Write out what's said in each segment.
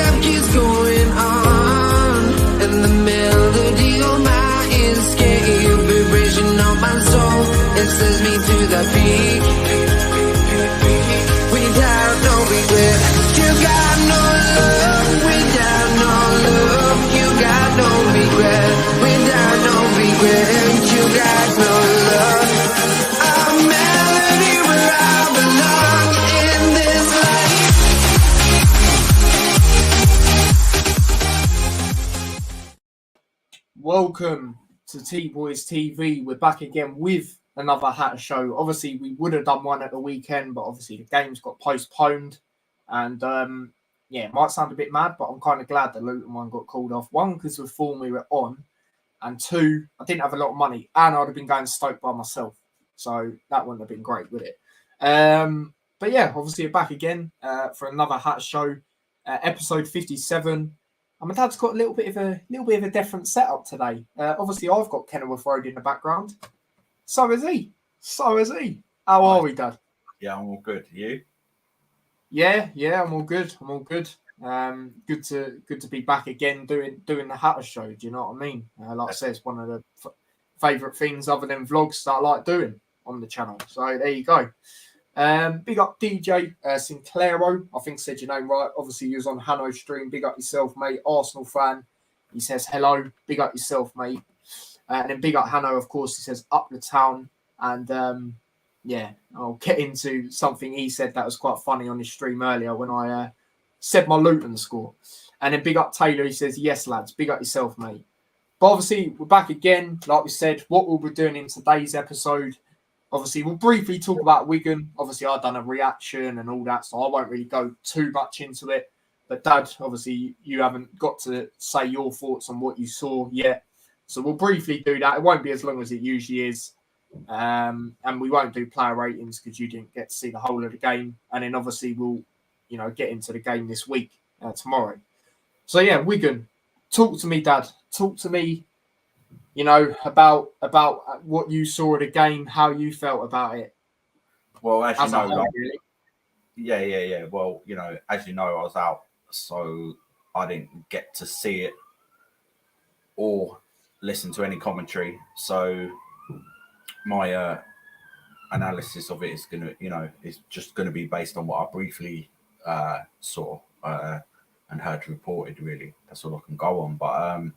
life keeps going on, and the melody on my escape, vibration on my soul, it sends me to the peak. Without no regret, you got no love. Without no love, you got no regret. Without no regret, you got no love. A melody where I belong in this life. Welcome to T-Boys TV. We're back again with another Hatter show. Obviously, we would have done one at the weekend, but obviously the games got postponed. And it might sound a bit mad, but I'm kind of glad the Luton one got called off. One, because of the form we were on, and two, I didn't have a lot of money, and I'd have been going to Stoke by myself. So that wouldn't have been great, would it? But yeah, obviously we're back again for another Hatter show, episode 57. And my dad's got a little bit of a different setup today. Obviously, I've got Kenilworth Road in the background. So is he. How are we, Dad? Yeah, I'm all good. You? Yeah, I'm all good. Good to be back again doing the Hatter show. Do you know what I mean? Like I said, it's one of the favourite things other than vlogs that I like doing on the channel. So there you go. Big up DJ Sinclairo. I think said your name right. Obviously, you was on Hanno stream. Big up yourself, mate. Arsenal fan. He says hello. Big up yourself, mate. And then big up Hanno, of course. He says up the town. And I'll get into something he said that was quite funny on his stream earlier when I said my Luton score. And then big up Taylor. He says yes, lads. Big up yourself, mate. But obviously, we're back again. Like we said, what we'll be doing in today's episode. Obviously, we'll briefly talk about Wigan. Obviously, I've done a reaction and all that, so I won't really go too much into it. But Dad, obviously, you haven't got to say your thoughts on what you saw yet. So we'll briefly do that. It won't be as long as it usually is. And we won't do player ratings because you didn't get to see the whole of the game. And then obviously we'll, get into the game this week, tomorrow. So yeah, Wigan, talk to me, Dad. Talk to me. About what you saw of the game, how you felt about it. Well, as you know, whole, really. Yeah. Well, as you know, I was out, so I didn't get to see it or listen to any commentary. So my analysis of it is is just gonna be based on what I briefly saw and heard reported. Really, that's all I can go on. But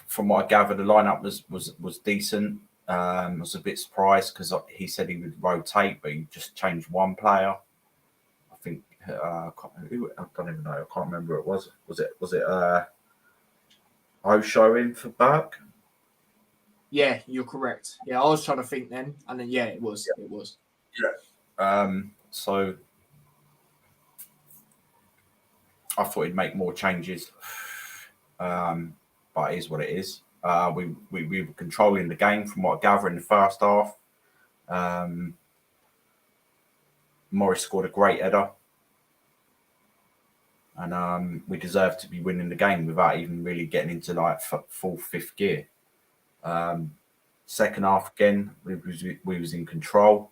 from what I gathered, the lineup was decent. I was a bit surprised because he said he would rotate, but he just changed one player. I think I don't even know. I can't remember who it was. Was it Osho in for Burke? Yeah, you're correct. Yeah, I was trying to think then, and then it was. Yeah. It was. Yeah. So I thought he'd make more changes. But it is what it is. We were controlling the game from what I gather in the first half. Morris scored a great header. And we deserved to be winning the game without even really getting into like full fifth gear. Second half again, we was in control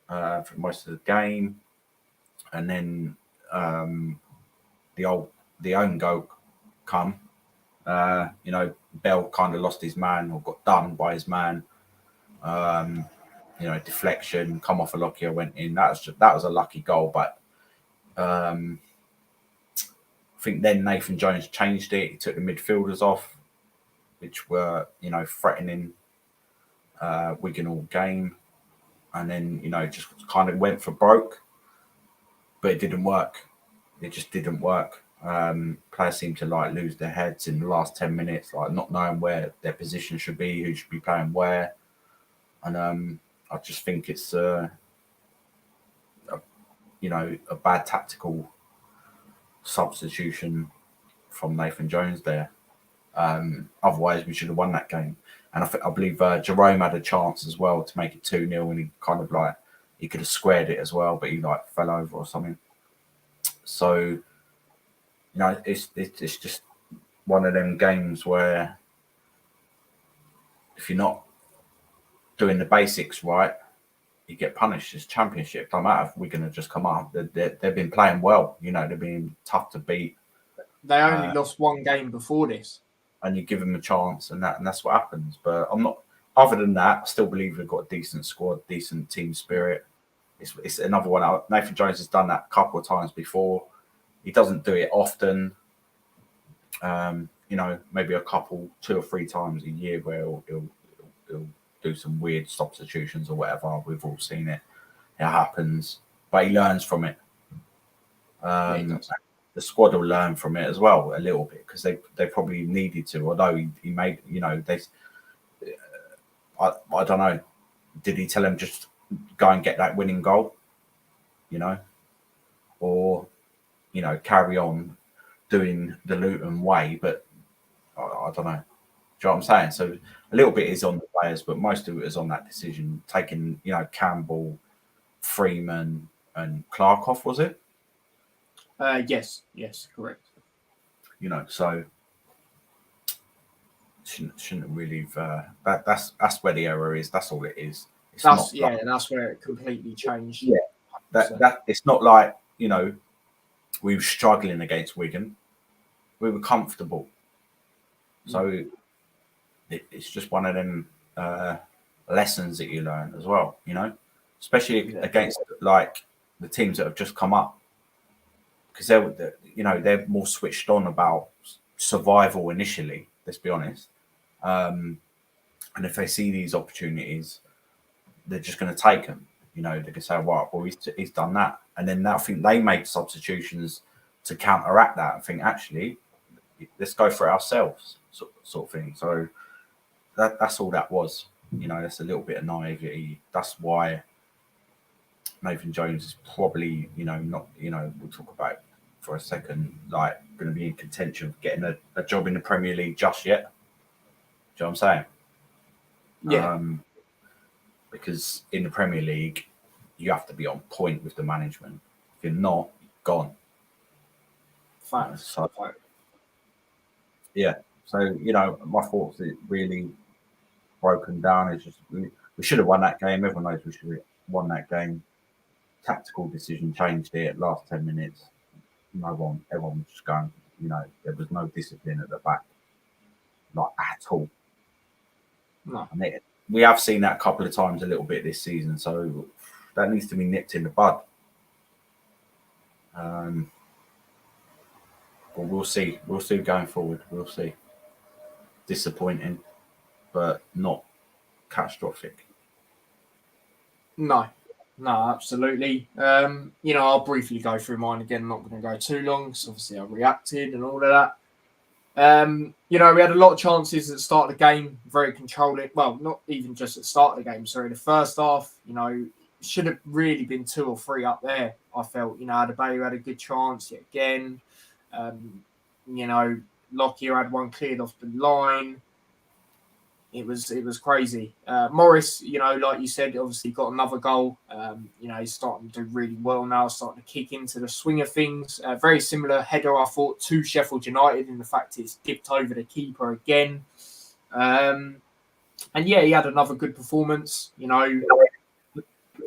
for most of the game. And then the own goal come. Bell kind of lost his man or got done by his man. Deflection, come off a Lockyer, went in. That was a lucky goal, but I think then Nathan Jones changed it. He took the midfielders off, which were threatening Wigan all game, and then just kind of went for broke, but it didn't work. It just didn't work. Players seem to lose their heads in the last 10 minutes, not knowing where their position should be, who should be playing where. And I just think it's a bad tactical substitution from Nathan Jones there. Otherwise, we should have won that game. And I believe Jerome had a chance as well to make it 2-0, and he kind of he could have squared it as well, but he fell over or something. So it's just one of them games where if you're not doing the basics right, you get punished. It's Championship. Don't matter if Wigan have just come up. They've been playing well. You know, they've been tough to beat. They only lost one game before this. And you give them a chance, and that's what happens. But I'm not. Other than that, I still believe we've got a decent squad, decent team spirit. It's another one. Nathan Jones has done that a couple of times before. He doesn't do it often. You know, maybe a couple, 2 or 3 times a year where he'll do some weird substitutions or whatever. We've all seen it. It happens, but he learns from it. The squad will learn from it as well a little bit because they probably needed to. Although he made, you know, I don't know. Did he tell him just go and get that winning goal? You know, or you know, carry on doing the Luton way, but I don't know. Do you know what I'm saying? So a little bit is on the players, but most of it is on that decision taking. You know, Campbell, Freeman, and Clark off. Was it? Yes, correct. You know, so shouldn't really. That's where the error is. That's all it is. That's where it completely changed. Yeah, that it's not like, you know, we were struggling against Wigan. We were comfortable. So it's just one of them lessons that you learn as well, you know, especially against like the teams that have just come up, because they're more switched on about survival initially. Let's be honest, and if they see these opportunities, they're just going to take them. You know, they can say, "Well, he's done that," and then I think they make substitutions to counteract that and think, actually, let's go for it ourselves, sort of thing. So that's all that was. You know, that's a little bit of naivety. That's why Nathan Jones is probably, you know, not, you know, we'll talk about it for a second, like going to be in contention of getting a job in the Premier League just yet. Do you know what I'm saying? Yeah. Because in the Premier League, you have to be on point with the management. If you're not, you're gone. Facts. Yeah. So, you know, my thoughts is really broken down. It's just we should have won that game. Everyone knows we should have won that game. Tactical decision changed it last 10 minutes. Everyone was just going, you know, there was no discipline at the back, not at all. No. And we have seen that a couple of times a little bit this season, so that needs to be nipped in the bud. But we'll see. We'll see going forward. We'll see. Disappointing, but not catastrophic. No, absolutely. You know, I'll briefly go through mine again. I'm not going to go too long because obviously I reacted and all of that. You know, we had a lot of chances at the start of the game, very controlling. Well, not even just at the start of the game, sorry. The first half, you know, should have really been 2 or 3 up there. I felt, you know, Adebayo had a good chance yet again. You know, Lockyer had one cleared off the line. It was crazy. Morris, you know, like you said, obviously got another goal. You know, he's starting to do really well now, starting to kick into the swing of things. Very similar header, I thought, to Sheffield United in the fact it's dipped over the keeper again. And yeah, he had another good performance, you know.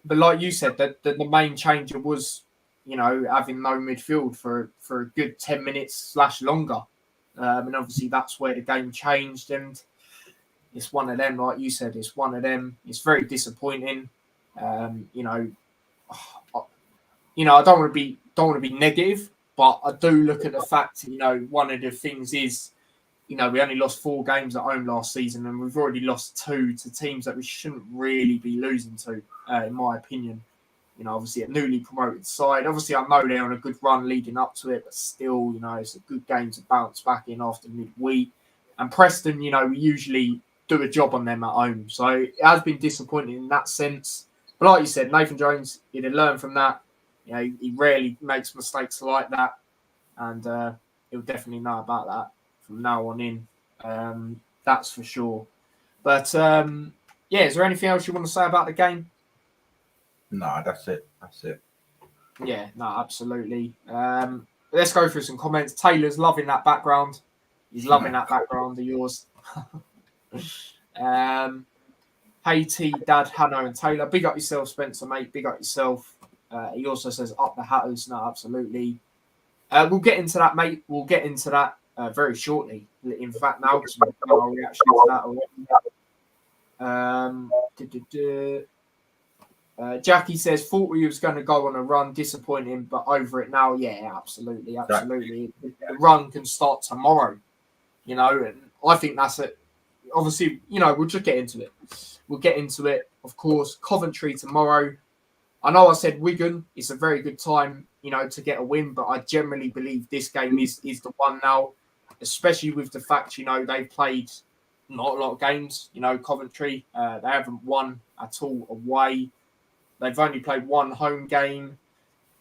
But like you said, the main changer was, you know, having no midfield for a good 10 minutes / longer. And obviously that's where the game changed. And it's one of them, like you said, it's one of them. It's very disappointing. You know, I don't want to be negative, but I do look at the fact, you know, one of the things is, you know, we only lost 4 games at home last season, and we've already lost 2 to teams that we shouldn't really be losing to, in my opinion. You know, obviously a newly promoted side. Obviously, I know they're on a good run leading up to it, but still, you know, it's a good game to bounce back in after midweek. And Preston, you know, we usually do a job on them at home. So it has been disappointing in that sense. But like you said, Nathan Jones, he'd have learned from that. You know, he rarely makes mistakes like that. And he'll definitely know about that from now on in. That's for sure. But, yeah, is there anything else you want to say about the game? No, that's it. Yeah, no, absolutely. Let's go through some comments. Taylor's loving that background. He's loving that background of yours. Haiti, Dad, Hanno, and Taylor. Big up yourself, Spencer, mate. Big up yourself. He also says up the Hatters. No, absolutely. We'll get into that, mate. We'll get into that very shortly. In fact, now because we've done our reaction to that already. Jackie says, thought we was going to go on a run. Disappointing, but over it now. Yeah, absolutely. The run can start tomorrow, you know, and I think that's it. Obviously, you know, we'll just get into it. We'll get into it. Of course, Coventry tomorrow. I know I said Wigan. It's a very good time, you know, to get a win, but I generally believe this game is the one now, especially with the fact, you know, they've played not a lot of games. You know, Coventry, they haven't won at all away. They've only played one home game.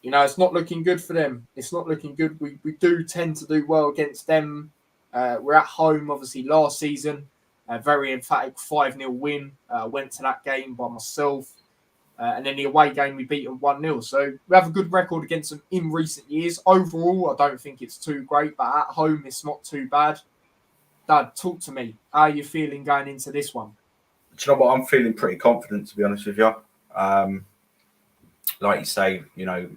You know, it's not looking good for them. It's not looking good. We do tend to do well against them. We're at home, obviously, last season. A very emphatic 5-0 win. Went to that game by myself. And then the away game, we beat them 1-0. So we have a good record against them in recent years. Overall, I don't think it's too great, but at home, it's not too bad. Dad, talk to me. How are you feeling going into this one? Do you know what? I'm feeling pretty confident, to be honest with you. Like you say, we were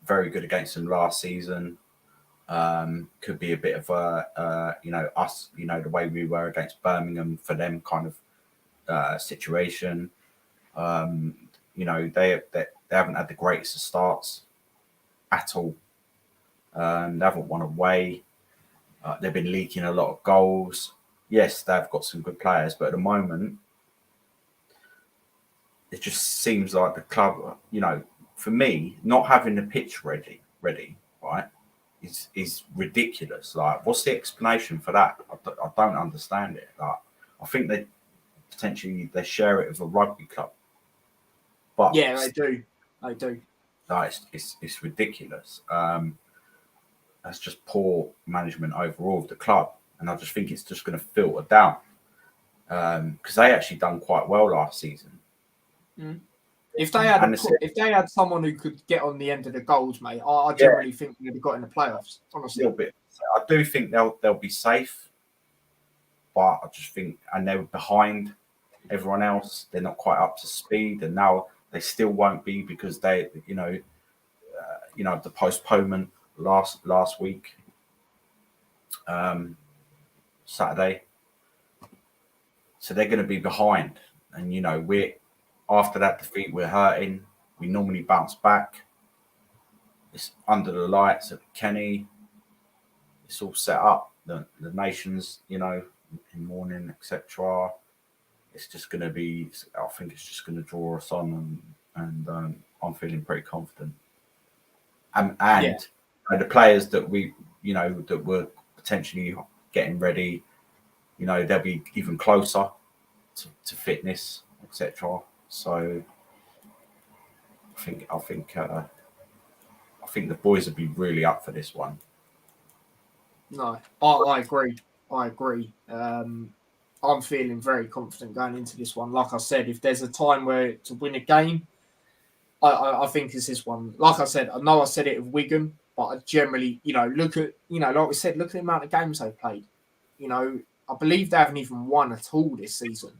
very good against them last season. Could be a bit of a, us, the way we were against Birmingham for them kind of situation. They haven't had the greatest of starts at all. They haven't won away. They've been leaking a lot of goals. Yes, they've got some good players, but at the moment, it just seems like the club, for me, not having the pitch ready, right, is ridiculous. Like, what's the explanation for that? I don't understand it. Like, I think they share it with a rugby club. But yeah, they do. Like, it's ridiculous. That's just poor management overall of the club, and I just think it's just going to filter down because they actually done quite well last season. Mm. If they had someone who could get on the end of the goals, mate, I generally think they'd have got in the playoffs. Honestly, a little bit. I do think they'll be safe, but I just think, and they were behind everyone else. They're not quite up to speed, and now they still won't be because they, the postponement last week, Saturday. So they're going to be behind, and we're after that defeat, we're hurting. We normally bounce back. It's under the lights at Kenny. It's all set up. The nations, in morning, etc. It's just going to be. I think it's just going to draw us on, and I'm feeling pretty confident. And the players that we, that we're potentially getting ready, they'll be even closer to fitness, etc. So I think the boys would be really up for this one. No, I agree. I'm feeling very confident going into this one. Like I said, if there's a time where to win a game, I think it's this one. Like I said, I know I said it with Wigan, but I generally, look at, like we said, look at the amount of games they've played. I believe they haven't even won at all this season.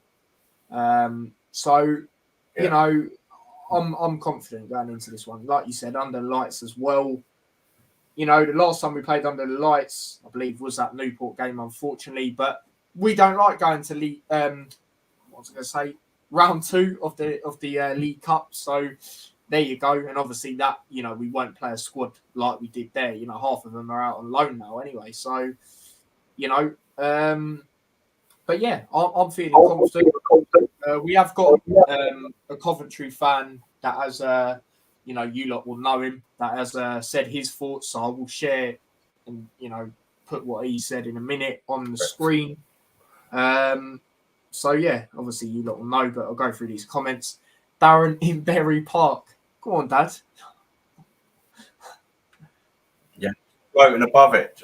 I'm confident going into this one. Like you said, under the lights as well. The last time we played under the lights, I believe, was that Newport game, unfortunately. But we don't like going to round 2 of the League Cup. So there you go. And obviously that, we won't play a squad like we did there. Half of them are out on loan now anyway. So, but yeah, I'm feeling confident. We have got a Coventry fan that has, you lot will know him, that has said his thoughts. So I will share and, put what he said in a minute on the screen. So yeah, obviously you lot will know, but I'll go through these comments. Darren in Berry Park. Go on, Dad. Yeah, floating above it,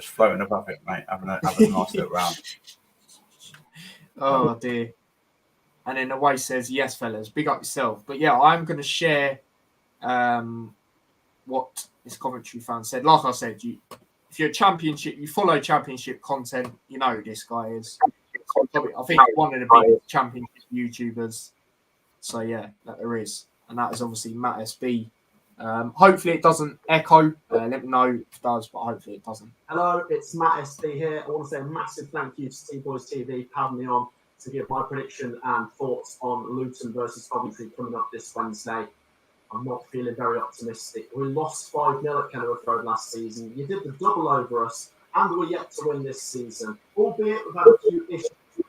mate. Having a nice look round. Oh dear. And then Away says, yes, fellas, big up yourself. But yeah, I'm going to share what this Coventry fan said. Like I said, if you're a championship, you follow championship content, you know who this guy is. I think one of the biggest championship YouTubers. So yeah, that there is, and that is obviously Matt SB. Hopefully it doesn't echo. Let me know if it does, but hopefully it doesn't. Hello, it's Matt SB here. I want to say a massive thank you to T-Boys TV for having me on to give my prediction and thoughts on Luton versus Coventry coming up this Wednesday. I'm not feeling very optimistic. We lost 5-0 at Kenilworth Road last season. You did the double over us, and we're yet to win this season. Albeit we've had a few issues. We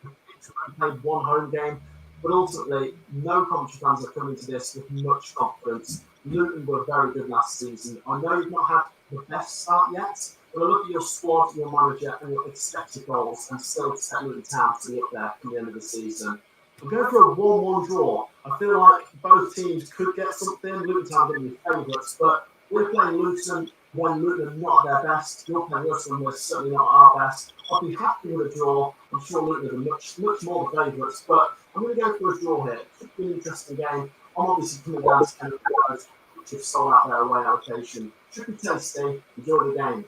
played one home game, but ultimately, no Coventry fans are coming to this with much confidence. Luton were very good last season. I know you've not had the best start yet, but I look at your squad, your manager, and your expected goals, and still set Luton Town to be up there from the end of the season. I'm going for a 1-1 draw. I feel like both teams could get something. Luton Town are going to be favourites, but we're playing Luton when Luton are not at their best. You're playing us when we're certainly not at our best. I'll be happy with a draw. I'm sure Luton are much more the favourites, but I'm going to go for a draw here. It could be an interesting game. I'm obviously coming down to Kenilworth Road, which have sold out their away allocation. Should be tasty. Enjoy the game.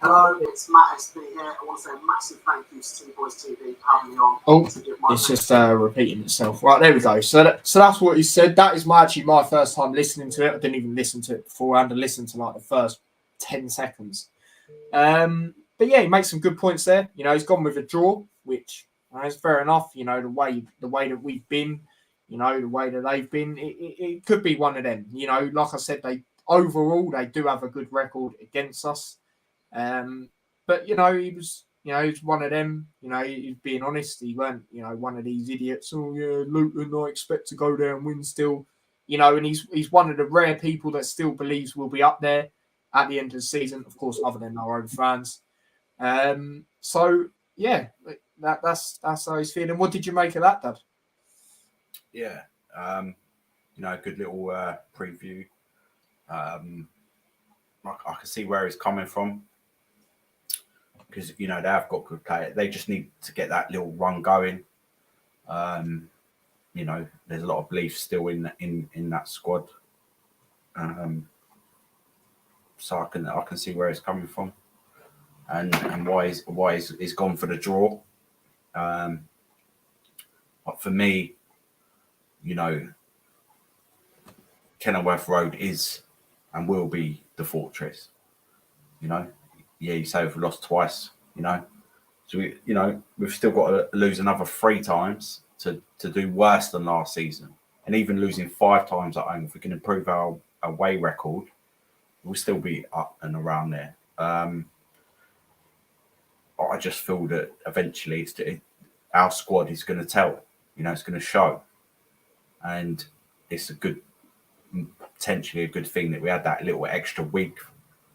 Hello, it's Matt SB here. I want to say a massive thank you to T-Boys TV for having me on. Oh, it's just repeating itself. Right, there we go. So that's what he said. That is actually my first time listening to it. I didn't even listen to it beforehand. I listened to like the first 10 seconds. But yeah, he makes some good points there. You know, he's gone with a draw, which is fair enough. You know, the way that we've been, you know, the way that they've been, it could be one of them. You know, like I said, they do have a good record against us. But you know, he's one of them. You know, he's being honest. He weren't, you know, one of these idiots. Oh yeah, Luton, I expect to go there and win still. You know, and he's one of the rare people that still believes we'll be up there at the end of the season. Of course, other than our own fans. So yeah, that's how he's feeling. What did you make of that, Dad? Yeah, you know, a good little preview. I can see where he's coming from. Because, you know, they have got good players. They just need to get that little run going. You know, there's a lot of belief still in that squad. So I can see where he's coming from, and why he's gone for the draw. But for me, you know, Kenilworth Road is and will be the fortress. You know. Yeah, you say we've lost twice, you know. So we've still got to lose another 3 times to do worse than last season. And even losing 5 times at home, if we can improve our away record, we'll still be up and around there. I just feel that eventually our squad is going to tell, you know, it's going to show. And it's potentially a good thing that we had that little extra week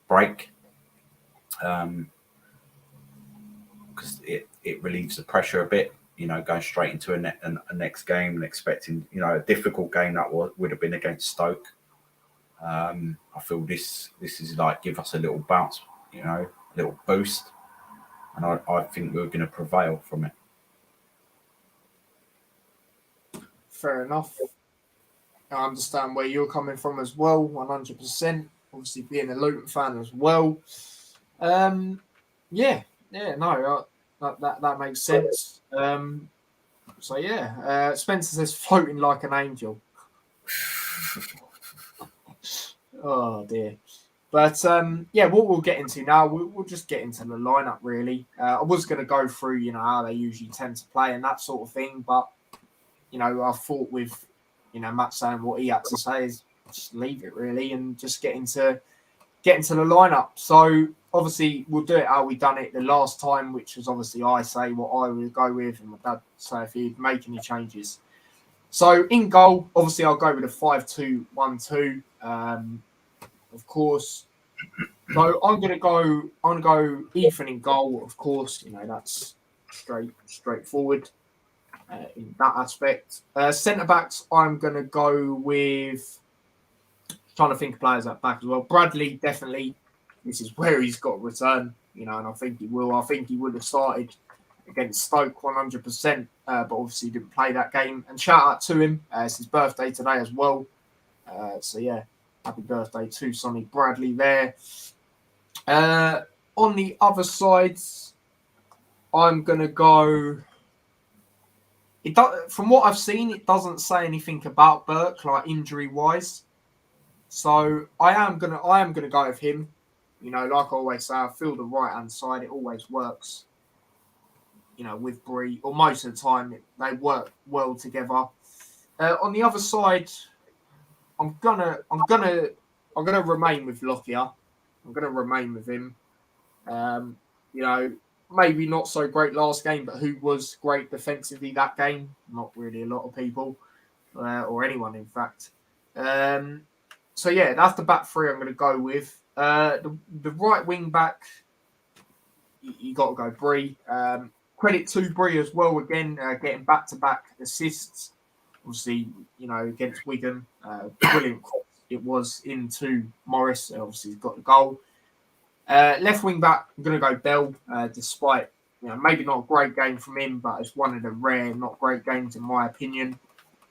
break. Because it relieves the pressure a bit, you know, going straight into a next game and expecting, you know, a difficult game that would have been against Stoke. I feel this is like give us a little bounce, you know, a little boost, and I think we're going to prevail from it. Fair enough. I understand where you're coming from as well, 100%. Obviously, being a Luton fan as well. That makes sense. Spencer says floating like an angel. Oh dear. But what we'll get into now, we'll just get into the lineup really. I was going to go through, you know, how they usually tend to play and that sort of thing, but you know, I thought with, you know, Matt saying what he had to say is just leave it really and just get into the lineup. So obviously we'll do it how we done it the last time, which was obviously I say what I would go with and my dad say if he'd make any changes. So in goal, obviously I'll go with a 5-2-1-2. Of course. So I'm gonna go Ethan in goal, of course, you know, that's straightforward in that aspect. Centre backs, I'm gonna go with trying to think of players at back as well. Bradley, definitely. This is where he's got a return, you know, and I think he will. I think he would have started against Stoke 100%, but obviously didn't play that game. And shout out to him. It's his birthday today as well. Happy birthday to Sonny Bradley there. On the other side, I'm going to go from what I've seen, it doesn't say anything about Burke, like injury wise. So I am gonna go with him. You know, like I always say, I feel the right hand side. It always works. You know, with Bree, or most of the time, they work well together. On the other side, I'm gonna remain with Lockyer. I'm gonna remain with him. You know, maybe not so great last game, but who was great defensively that game? Not really a lot of people, or anyone, in fact. So yeah, that's the back three I'm going to go with. The right wing back, you got to go Bree. Credit to Bree as well. Again, getting back-to-back assists. Obviously, you know, against Wigan, brilliant cross it was into Morris. Obviously, he's got the goal. Left wing back, I'm going to go Bell, despite, you know, maybe not a great game from him, but it's one of the rare, not great games in my opinion,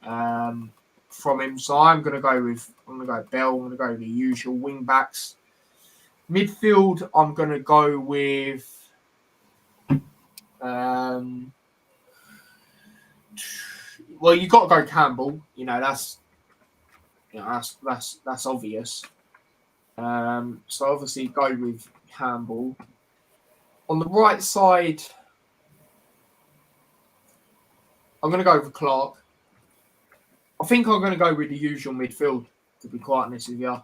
from him. So I'm going to go Bell. I'm going to go with the usual wing backs. Midfield, I'm going to go with well, you got to go Campbell. You know, that's obvious. So obviously go with Campbell. On the right side, I'm going to go with Clark. I think I'm going to go with the usual midfield, to be quite honest with you.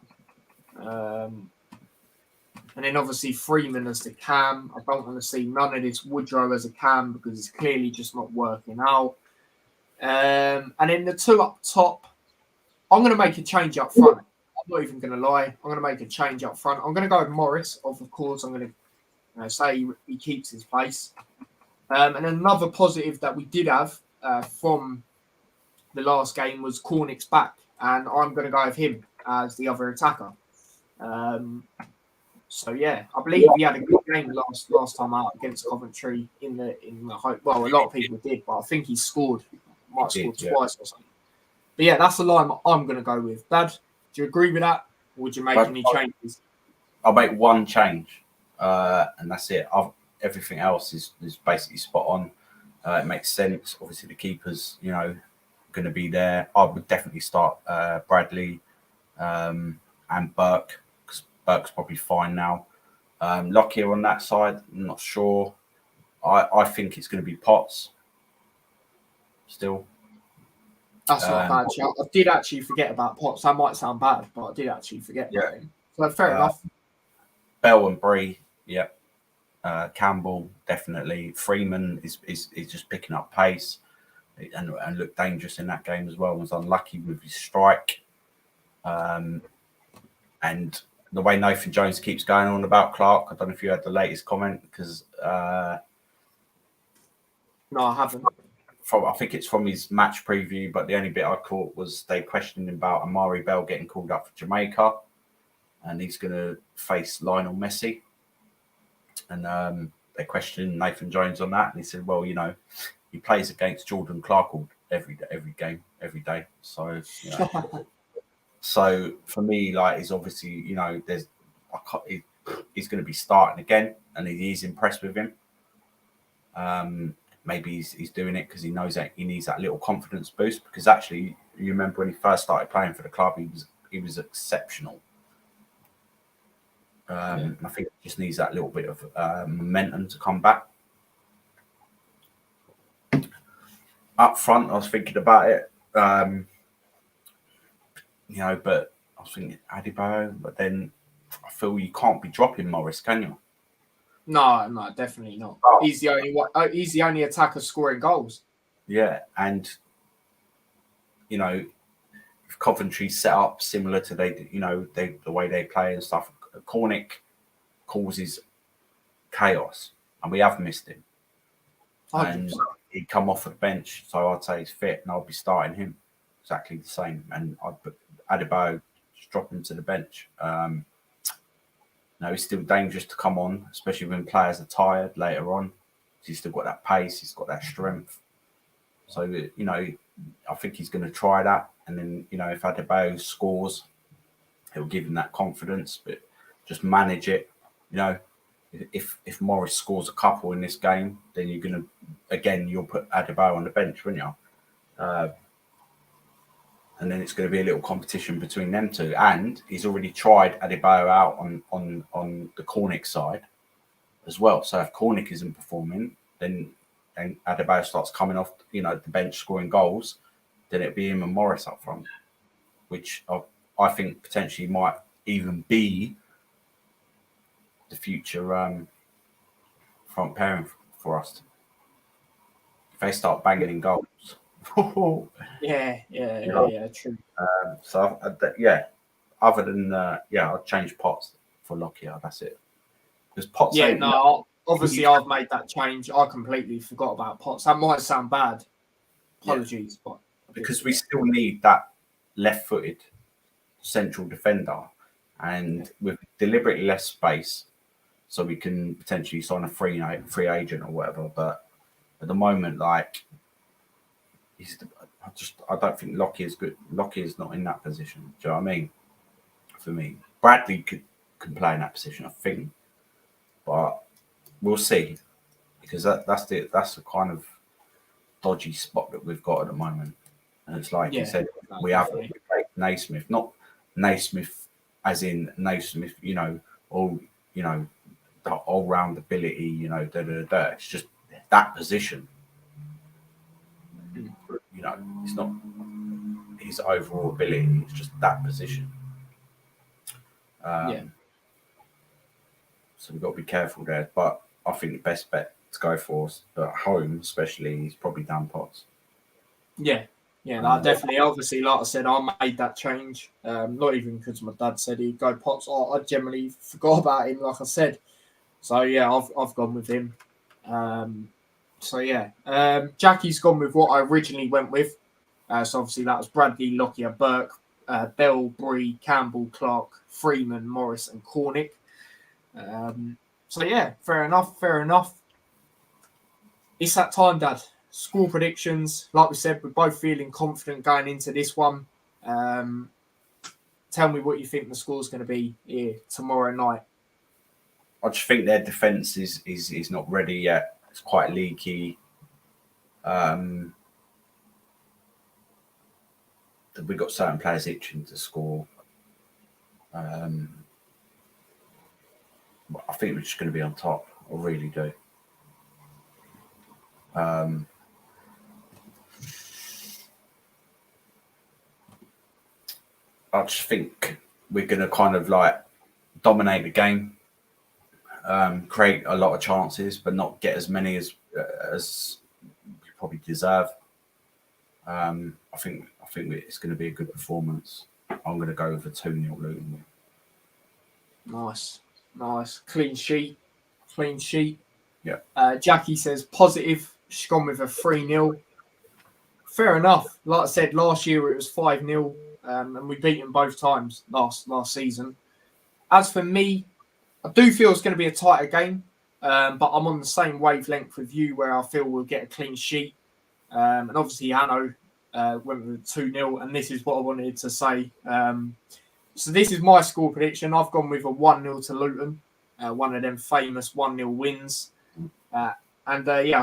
And then obviously Freeman as the cam. I don't want to see none of this Woodrow as a cam because it's clearly just not working out. And then the two up top, I'm going to make a change up front. I'm not even going to lie. I'm going to make a change up front. I'm going to go with Morris. Of course, I'm going to say he keeps his place. And another positive that we did have from the last game was Cornick's back. And I'm going to go with him as the other attacker. So yeah, I believe he had a good game last time out against Coventry in the hope. Well, a lot of people did, but I think he scored. Might have scored twice or something. But yeah, that's the line I'm going to go with. Dad, do you agree with that? Or would you make any changes? I'll make one change, and that's it. Everything else is basically spot on. It makes sense. Obviously, the keeper's, you know, going to be there. I would definitely start Bradley and Burke, because Burke's probably fine now. Lockyer on that side, I'm not sure. I think it's going to be Potts still. That's not a bad shout. I did actually forget about Potts. That might sound bad, but I did actually forget about him. So fair enough. Bell and Bree, yep. Campbell, definitely. Freeman is just picking up pace and looked dangerous in that game as well. Was unlucky with his strike. And the way Nathan Jones keeps going on about Clark, I don't know if you had the latest comment, because no, I haven't. I think it's from his match preview, but the only bit I caught was they questioned him about Amari Bell getting called up for Jamaica, and he's going to face Lionel Messi. And they questioned Nathan Jones on that, and he said, "Well, you know, he plays against Jordan Clark every game, every day. So, you know, so for me, like, he's obviously, you know, he's going to be starting again, and he's impressed with him. Maybe he's doing it because he knows that he needs that little confidence boost. Because actually, you remember when he first started playing for the club, he was exceptional. I think he just needs that little bit of momentum to come back. Up front, I was thinking about it, you know, but I was thinking Adebayo, but then I feel you can't be dropping Morris, can you? No, definitely not. He's the only one. He's the only attacker scoring goals. Yeah, and you know, if Coventry set up similar to the way they play and stuff, Cornick causes chaos, and we have missed him. 100%. And he'd come off the bench, so I'd say he's fit, and I'll be starting him exactly the same. And I'd put Adebayo, just drop him to the bench. No, he's still dangerous to come on, especially when players are tired later on. He's still got that pace, he's got that strength. So, you know, I think he's going to try that. And then, you know, if Adebayo scores, it'll give him that confidence, but just manage it. You know, if Morris scores a couple in this game, then you'll put Adebayo on the bench, wouldn't you? And then it's going to be a little competition between them two. And he's already tried Adebayo out on the Cornick side as well. So if Cornick isn't performing, then Adebayo starts coming off, the bench scoring goals. Then it'd be him and Morris up front, which I think potentially might even be the future front pairing for us. If they start banging in goals. Yeah, true. Other than I'll change Potts for Lockyer. That's it. Because Potts. Yeah, no. Obviously, I've made that change. I completely forgot about Potts. That might sound bad. Apologies, but because we still need that left-footed central defender, and with deliberately less space, so we can potentially sign a free agent or whatever. But at the moment, like, I don't think Lockyer is good. Lockyer is not in that position. Do you know what I mean? For me, Bradley can play in that position, I think, but we'll see, because that's the kind of dodgy spot that we've got at the moment. And it's like you said, we played Naismith, not Naismith as in Naismith, all the all round ability, It's just that position. It's not his overall ability, it's just that position. So we've got to be careful there. But I think the best bet to go for at home, especially, is probably Dan Potts. Yeah, definitely. Obviously, like I said, I made that change. Not even because my dad said he'd go Potts. I generally forgot about him, like I said. So yeah, I've gone with him. Jackie's gone with what I originally went with. So obviously that was Bradley, Lockyer, Burke, Bell, Bree, Campbell, Clark, Freeman, Morris, and Cornick. Fair enough. It's that time, Dad. Score predictions. Like we said, we're both feeling confident going into this one. Tell me what you think the score's going to be here tomorrow night. I just think their defence is not ready yet. It's quite leaky. We've got certain players itching to score. I think we're just going to be on top. I really do. I just think we're going to kind of like dominate the game, create a lot of chances, but not get as many as we probably deserve. I think it's going to be a good performance. I'm going to go with a 2-0 Luton. Nice. Clean sheet. Yeah. Jackie says positive. She's gone with a 3-0. Fair enough. Like I said, last year it was 5-0, and we beat them both times last season. As for me, I do feel it's going to be a tighter game, but I'm on the same wavelength with you where I feel we'll get a clean sheet. And obviously, Hanno went with 2-0, and this is what I wanted to say. So this is my score prediction. I've gone with a 1-0 to Luton, one of them famous 1-0 wins. I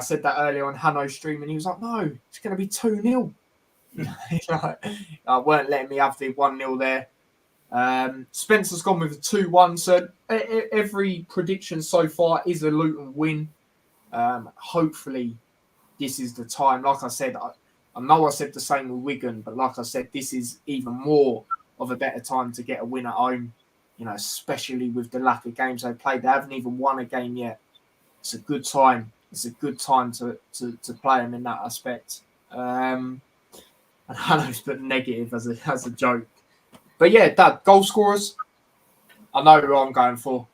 said that earlier on Hanno's stream, and he was like, no, it's going to be 2-0. I weren't letting me have the 1-0 there. Spencer's gone with a 2-1. So every prediction so far is a Luton win. Hopefully, this is the time. Like I said, I know I said the same with Wigan, but like I said, this is even more of a better time to get a win at home, especially with the lack of games they've played. They haven't even won a game yet. It's a good time. It's a good time to play them in that aspect. And Hanno's put negative as a joke. But yeah, Dad, goal scorers. I know who I'm going for.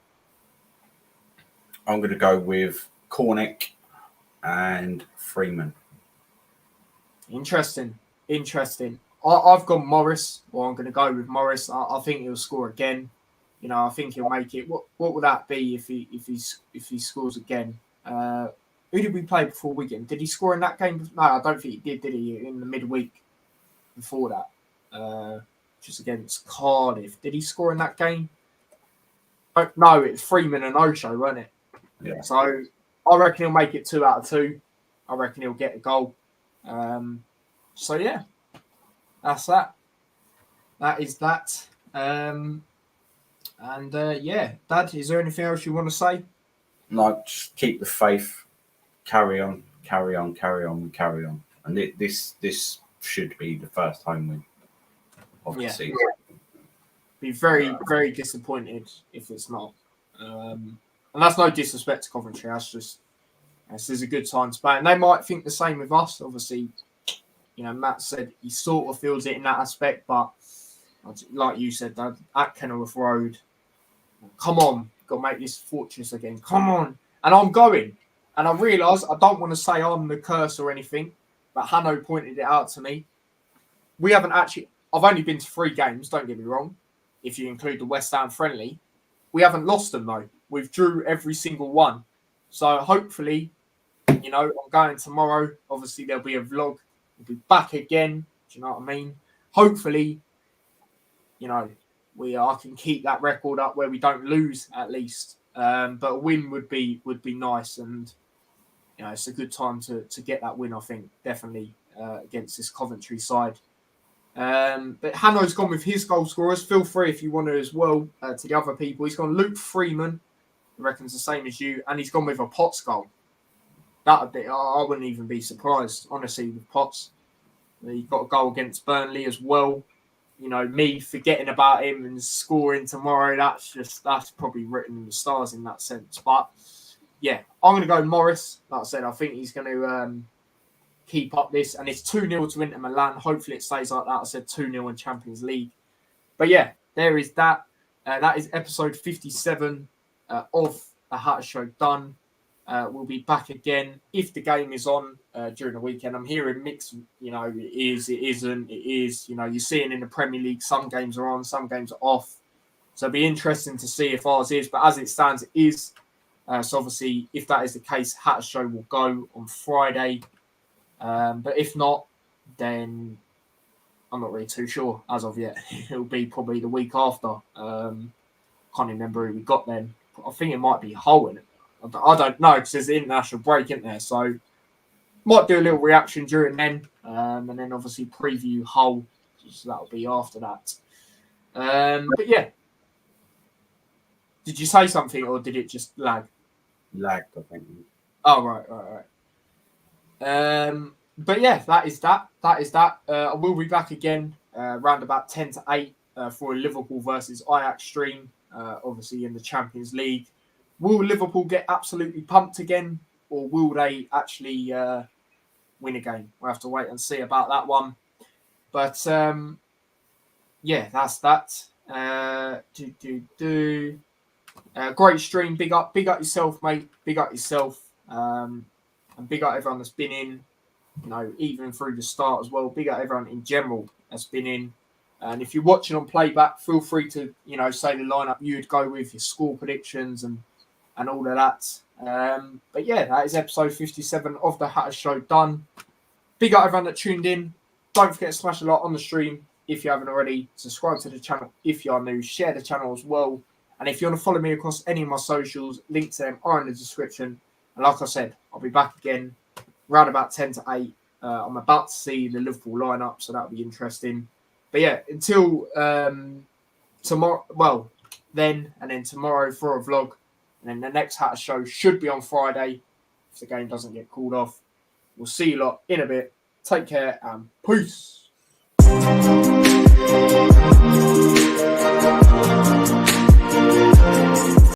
I'm going to go with Cornick and Freeman. Interesting. I've gone Morris, or I'm going to go with Morris. I think he'll score again. I think he'll make it. What would that be if he scores again? Who did we play before Wigan? Did he score in that game? No, I don't think he did he? In the midweek before that, just against Cardiff. Did he score in that game? Oh, no, it's Freeman and Osho, wasn't it? Yeah. So I reckon he'll make it 2 out of 2. I reckon he'll get a goal. So yeah, that's that. That is that. Yeah, Dad, is there anything else you want to say? No, just keep the faith. Carry on, carry on, carry on, carry on. And this should be the first home win of the season. Be very, very disappointed if it's not. And that's no disrespect to Coventry. That's just this is a good time to play. And they might think the same with us. Obviously, Matt said he sort of feels it in that aspect, but like you said, Dad, at Kenilworth Road, come on, got to make this fortress again. Come on. And I'm going. And I realise I don't want to say I'm the curse or anything, but Hanno pointed it out to me. We haven't actually, I've only been to 3 games, don't get me wrong, if you include the West Ham friendly. We haven't lost them though. We've drew every single one. So hopefully, I'm going tomorrow. Obviously, there'll be a vlog. We'll be back again. Do you know what I mean? Hopefully, I can keep that record up where we don't lose at least. But a win would be nice, and it's a good time to get that win. I think definitely against this Coventry side. But Hanno's gone with his goal scorers. Feel free if you want to as well to the other people. He's gone Luke Freeman, I reckons the same as you, and he's gone with a Potts goal. I wouldn't even be surprised, honestly, with Potts. He got a goal against Burnley as well. Me forgetting about him and scoring tomorrow, that's probably written in the stars in that sense. But yeah, I'm going to go Morris. Like I said, I think he's going to keep up this, and it's 2-0 to Inter Milan. Hopefully it stays like that. I said 2-0 in Champions League. But yeah, there is that. That is episode 57 of the Hatter Show done. We'll be back again if the game is on during the weekend. I'm hearing mixed, it is, it isn't, it is. You're seeing in the Premier League, some games are on, some games are off. So it'll be interesting to see if ours is. But as it stands, it is. So obviously, if that is the case, Hatter Show will go on Friday. But if not, then I'm not really too sure as of yet. It'll be probably the week after. Can't remember who we got then. I think it might be Hull in it. I don't know because there's an international break, isn't there? So might do a little reaction during then, and then obviously preview Hull. So that'll be after that. But yeah, did you say something or did it just lag? Lagged, I think. Oh right. But yeah, that is that. I will be back again around about 10 to 8 for a Liverpool versus Ajax stream, obviously in the Champions League. Will Liverpool get absolutely pumped again, or will they actually win a game? We'll have to wait and see about that one. But yeah, that's that. Great stream. Big up yourself, mate. Big up yourself. And big up everyone that's been in, even through the start as well. Big up everyone in general that's been in. And if you're watching on playback, feel free to, say the lineup you'd go with, your score predictions and all of that. But yeah, that is episode 57 of the Hatter Show done. Big up everyone that tuned in. Don't forget to smash a like on the stream if you haven't already. Subscribe to the channel if you are new. Share the channel as well. And if you want to follow me across any of my socials, links to them are in the description. And like I said, I'll be back again around about 10 to 8. I'm about to see the Liverpool lineup, so that'll be interesting. But yeah, until tomorrow, then tomorrow for a vlog. And then the next Hatter Show should be on Friday if the game doesn't get called off. We'll see you lot in a bit. Take care and peace.